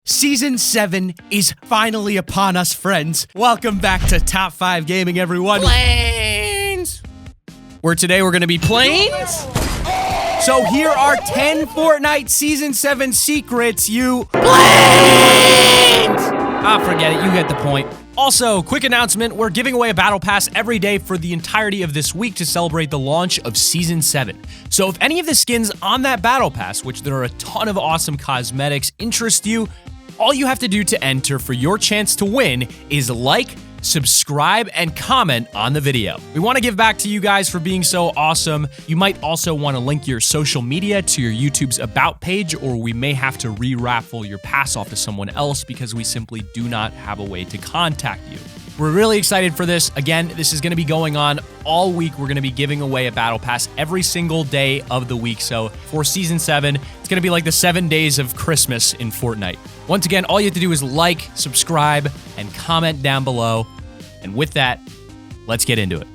Season 7 is finally upon us, friends. Welcome back to Top 5 Gaming, everyone. Planes! Where today we're gonna be planes. So here are 10 Fortnite Season 7 secrets, you planes! Ah, forget it, you get the point. Also, quick announcement, we're giving away a battle pass every day for the entirety of this week to celebrate the launch of Season 7. So if any of the skins on that battle pass, which there are a ton of awesome cosmetics, interest you, all you have to do to enter for your chance to win is like, subscribe, and comment on the video. We want to give back to you guys for being so awesome. You might also want to link your social media to your YouTube's About page, or we may have to re-raffle your pass off to someone else because we simply do not have a way to contact you. We're really excited for this. Again, this is going to be going on all week. We're going to be giving away a battle pass every single day of the week. So for Season 7, it's going to be like the 7 days of Christmas in Fortnite. Once again, all you have to do is like, subscribe, and comment down below. And with that, let's get into it.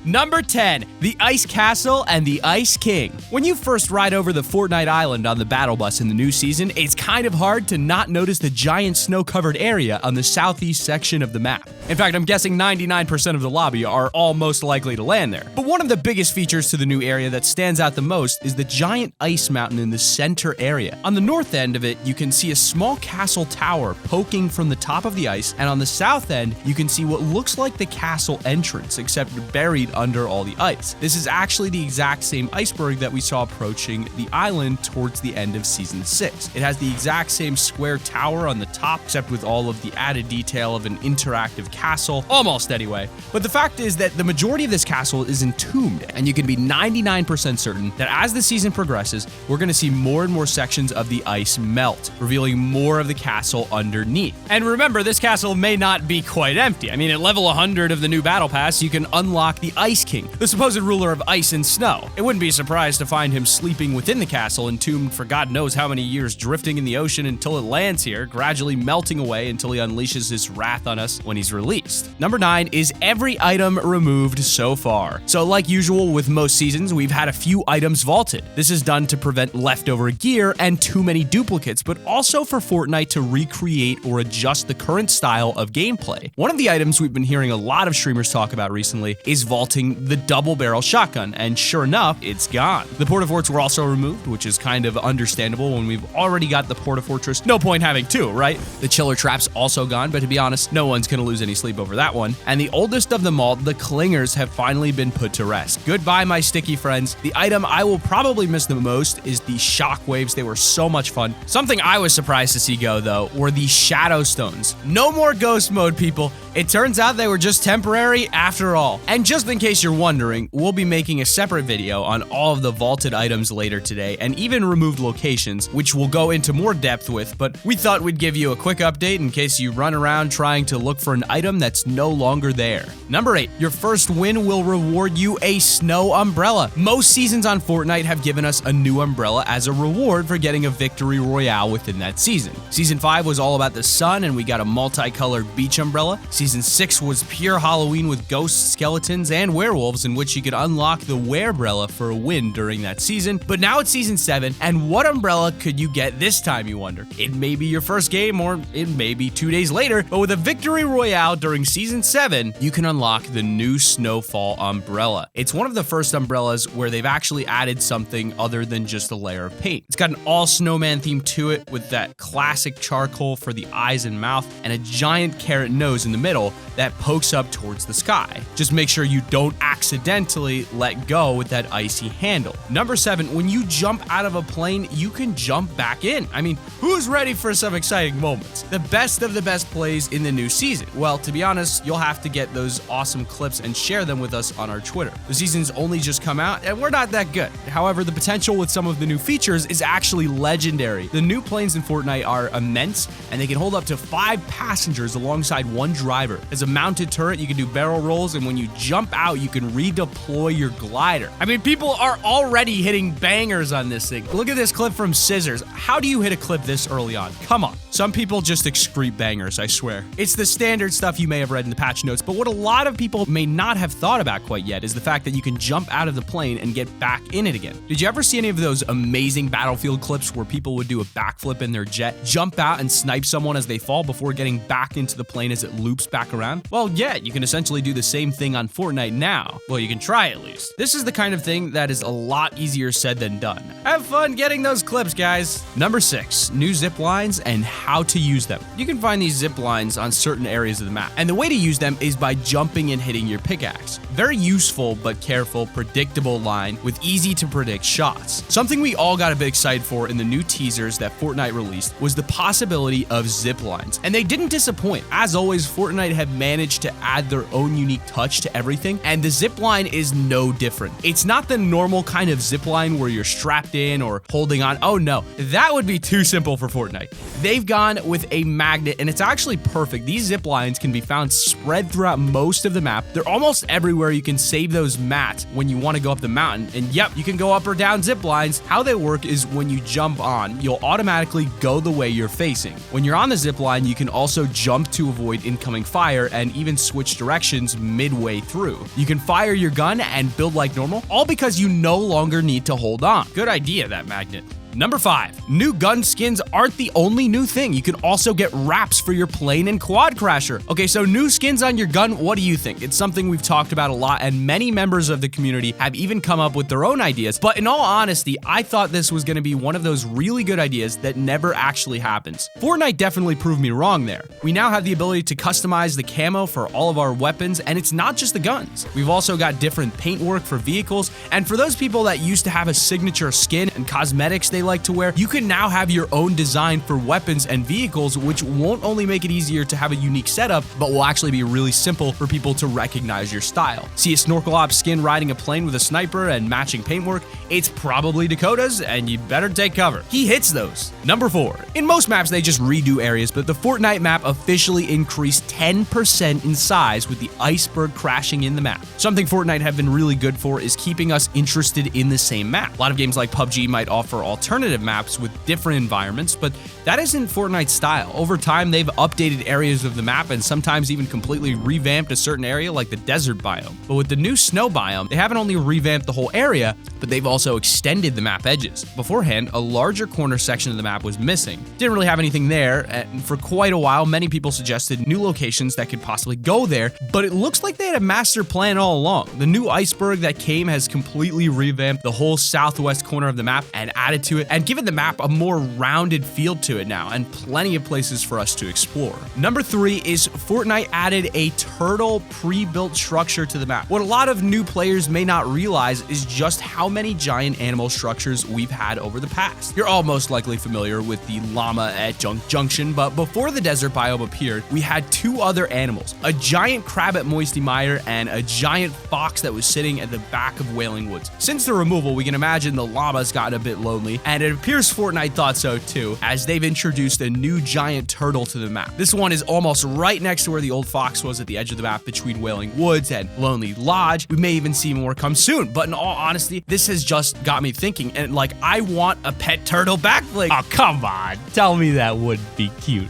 Number 10, the Ice Castle and the Ice King. When you first ride over the Fortnite Island on the battle bus in the new season, it's kind of hard to not notice the giant snow-covered area on the southeast section of the map. In fact, I'm guessing 99% of the lobby are all most likely to land there. But one of the biggest features to the new area that stands out the most is the giant ice mountain in the center area. On the north end of it, you can see a small castle tower poking from the top of the ice, and on the south end, you can see what looks like the castle entrance, except buried under all the ice. This is actually the exact same iceberg that we saw approaching the island towards the end of Season 6. It has the exact same square tower on the top, except with all of the added detail of an interactive castle, almost anyway. But the fact is that the majority of this castle is entombed, and you can be 99% certain that as the season progresses, we're going to see more and more sections of the ice melt, revealing more of the castle underneath. And remember, this castle may not be quite empty. I mean, at level 100 of the new battle pass, you can unlock the Ice King, the supposed ruler of ice and snow. It wouldn't be surprised to find him sleeping within the castle, entombed for God knows how many years, drifting in the ocean until it lands here, gradually melting away until he unleashes his wrath on us when he's released. Number 9 is every item removed so far. So like usual with most seasons, we've had a few items vaulted. This is done to prevent leftover gear and too many duplicates, but also for Fortnite to recreate or adjust the current style of gameplay. One of the items we've been hearing a lot of streamers talk about recently is vaulting the double barrel shotgun, and sure enough, it's gone. The porta-forts were also removed, which is kind of understandable when we've already got the porta-fortress. No point having two, right? The chiller trap's also gone, but to be honest, no one's gonna lose any sleep over that one. And the oldest of them all, the clingers, have finally been put to rest. Goodbye, my sticky friends. The item I will probably miss the most is the shockwaves. They were so much fun. Something I was surprised to see go, though, were the shadow stones. No more ghost mode, people. It turns out they were just temporary after all. And just in case you're wondering, we'll be making a separate video on all of the vaulted items later today, and even removed locations, which we'll go into more depth with, but we thought we'd give you a quick update in case you run around trying to look for an item that's no longer there. Number 8, your first win will reward you a snow umbrella. Most seasons on Fortnite have given us a new umbrella as a reward for getting a victory royale within that season. Season 5 was all about the sun, and we got a multicolored beach umbrella. Season 6 was pure Halloween with ghosts, skeletons, and werewolves, in which you could unlock the werebrella for a win during that season. But now it's Season 7, and what umbrella could you get this time, you wonder? It may be your first game, or it may be 2 days later, but with a victory royale during Season 7, you can unlock the new Snowfall umbrella. It's one of the first umbrellas where they've actually added something other than just a layer of paint. It's got an all snowman theme to it, with that classic charcoal for the eyes and mouth, and a giant carrot nose in the middle that pokes up towards the sky. Just make sure you don't accidentally let go with that icy handle. Number 7, when you jump out of a plane, you can jump back in. I mean, who's ready for some exciting moments? The best of the best plays in the new season. Well, to be honest, you'll have to get those awesome clips and share them with us on our Twitter. The season's only just come out, and we're not that good. However, the potential with some of the new features is actually legendary. The new planes in Fortnite are immense, and they can hold up to 5 passengers alongside one driver. As a mounted turret, you can do barrel rolls, and when you jump out out, you can redeploy your glider. I mean, people are already hitting bangers on this thing. Look at this clip from Scissors. How do you hit a clip this early on? Come on. Some people just excrete bangers, I swear. It's the standard stuff you may have read in the patch notes, but what a lot of people may not have thought about quite yet is the fact that you can jump out of the plane and get back in it again. Did you ever see any of those amazing Battlefield clips where people would do a backflip in their jet, jump out and snipe someone as they fall before getting back into the plane as it loops back around? Well, yeah, you can essentially do the same thing on Fortnite now. Well, you can try at least. This is the kind of thing that is a lot easier said than done. Have fun getting those clips, guys. Number 6, new zip lines and how to use them. You can find these zip lines on certain areas of the map, and the way to use them is by jumping and hitting your pickaxe. Very useful but careful, predictable line with easy to predict shots. Something we all got a bit excited for in the new teasers that Fortnite released was the possibility of zip lines, and they didn't disappoint. As always, Fortnite have managed to add their own unique touch to everything, and the zip line is no different. It's not the normal kind of zip line where you're strapped in or holding on. Oh no, that would be too simple for Fortnite. They've gone with a magnet, and it's actually perfect. These zip lines can be found spread throughout most of the map. They're almost everywhere. You can save those mats when you want to go up the mountain, and yep, you can go up or down zip lines. How they work is when you jump on, you'll automatically go the way you're facing. When you're on the zip line, you can also jump to avoid incoming fire and even switch directions midway through. You can fire your gun and build like normal, all because you no longer need to hold on. Good idea, that magnet. Number 5, new gun skins aren't the only new thing. You can also get wraps for your plane and quad crasher. Okay, so new skins on your gun, what do you think? It's something we've talked about a lot, and many members of the community have even come up with their own ideas. But in all honesty, I thought this was going to be one of those really good ideas that never actually happens. Fortnite definitely proved me wrong there. We now have the ability to customize the camo for all of our weapons, and it's not just the guns. We've also got different paintwork for vehicles, and for those people that used to have a signature skin and cosmetics they like to wear, you can now have your own design for weapons and vehicles, which won't only make it easier to have a unique setup, but will actually be really simple for people to recognize your style. See a snorkel op skin riding a plane with a sniper and matching paintwork? It's probably Dakota's, and you better take cover. He hits those. Number 4, in most maps they just redo areas, but the Fortnite map officially increased 10% in size with the iceberg crashing in the map. Something Fortnite have been really good for is keeping us interested in the same map. A lot of games like PUBG might offer alternative maps with different environments, but that isn't Fortnite's style. Over time, they've updated areas of the map and sometimes even completely revamped a certain area like the desert biome. But with the new snow biome, they haven't only revamped the whole area, but they've also extended the map edges. Beforehand, a larger corner section of the map was missing. Didn't really have anything there, and for quite a while, many people suggested new locations that could possibly go there, but it looks like they had a master plan all along. The new iceberg that came has completely revamped the whole southwest corner of the map and added to it, and given the map a more rounded feel to it now, and plenty of places for us to explore. Number 3 is Fortnite added a turtle pre-built structure to the map. What a lot of new players may not realize is just how many giant animal structures we've had over the past. You're all most likely familiar with the llama at Junction, but before the desert biome appeared, we had 2 other animals, a giant crab at Moisty Mire and a giant fox that was sitting at the back of Wailing Woods. Since the removal, we can imagine the llama's gotten a bit lonely, and it appears Fortnite thought so too, as they've introduced a new giant turtle to the map. This one is almost right next to where the old fox was at the edge of the map between Wailing Woods and Lonely Lodge. We may even see more come soon, but in all honesty, this has just got me thinking, and like, I want a pet turtle backflip. Oh, come on. Tell me that wouldn't be cute.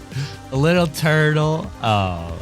A little turtle. Oh.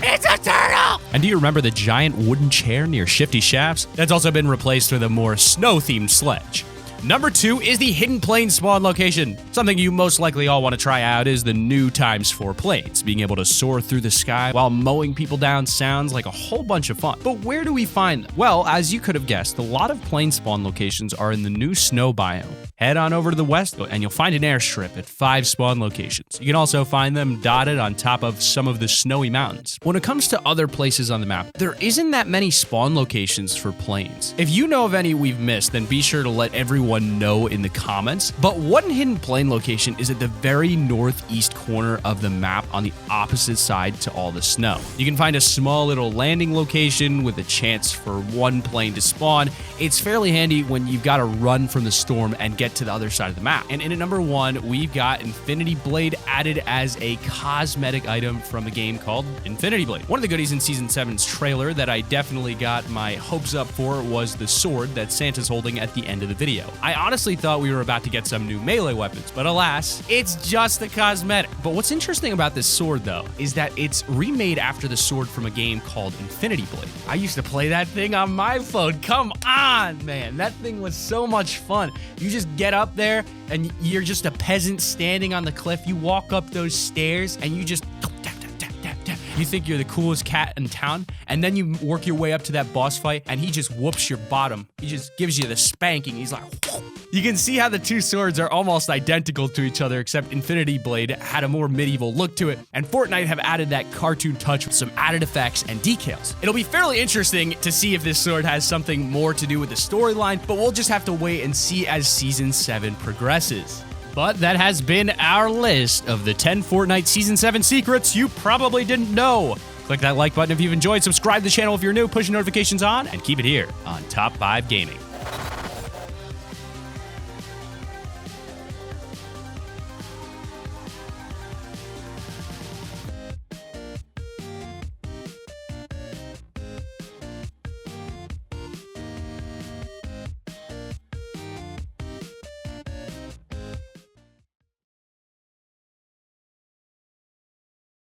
It's a turtle! And do you remember the giant wooden chair near Shifty Shafts? That's also been replaced with a more snow-themed sledge. Number 2 is the hidden plane spawn location. Something you most likely all want to try out is the new ×4 planes. Being able to soar through the sky while mowing people down sounds like a whole bunch of fun. But where do we find them? Well, as you could have guessed, a lot of plane spawn locations are in the new snow biome. Head on over to the west and you'll find an airstrip at 5 spawn locations. You can also find them dotted on top of some of the snowy mountains. When it comes to other places on the map, there isn't that many spawn locations for planes. If you know of any we've missed, then be sure to let everyone know in the comments. But one hidden plane location is at the very northeast corner of the map on the opposite side to all the snow. You can find a small little landing location with a chance for one plane to spawn. It's fairly handy when you've got to run from the storm and get get to the other side of the map. And in at number 1, we've got Infinity Blade added as a cosmetic item from a game called Infinity Blade. One of the goodies in Season 7's trailer that I definitely got my hopes up for was the sword that Santa's holding at the end of the video. I honestly thought we were about to get some new melee weapons, but alas, it's just a cosmetic. But what's interesting about this sword, though, is that it's remade after the sword from a game called Infinity Blade. I used to play that thing on my phone. Come on, man. That thing was so much fun. You just get up there and you're just a peasant standing on the cliff. You walk up those stairs and you just you think you're the coolest cat in town, and then you work your way up to that boss fight, and he just whoops your bottom. He just gives you the spanking. He's like, whoop. You can see how the two swords are almost identical to each other, except Infinity Blade had a more medieval look to it, and Fortnite have added that cartoon touch with some added effects and decals. It'll be fairly interesting to see if this sword has something more to do with the storyline, but we'll just have to wait and see as Season 7 progresses. But that has been our list of the 10 Fortnite Season 7 secrets you probably didn't know. Click that like button if you've enjoyed, subscribe to the channel if you're new, push notifications on, and keep it here on Top 5 Gaming.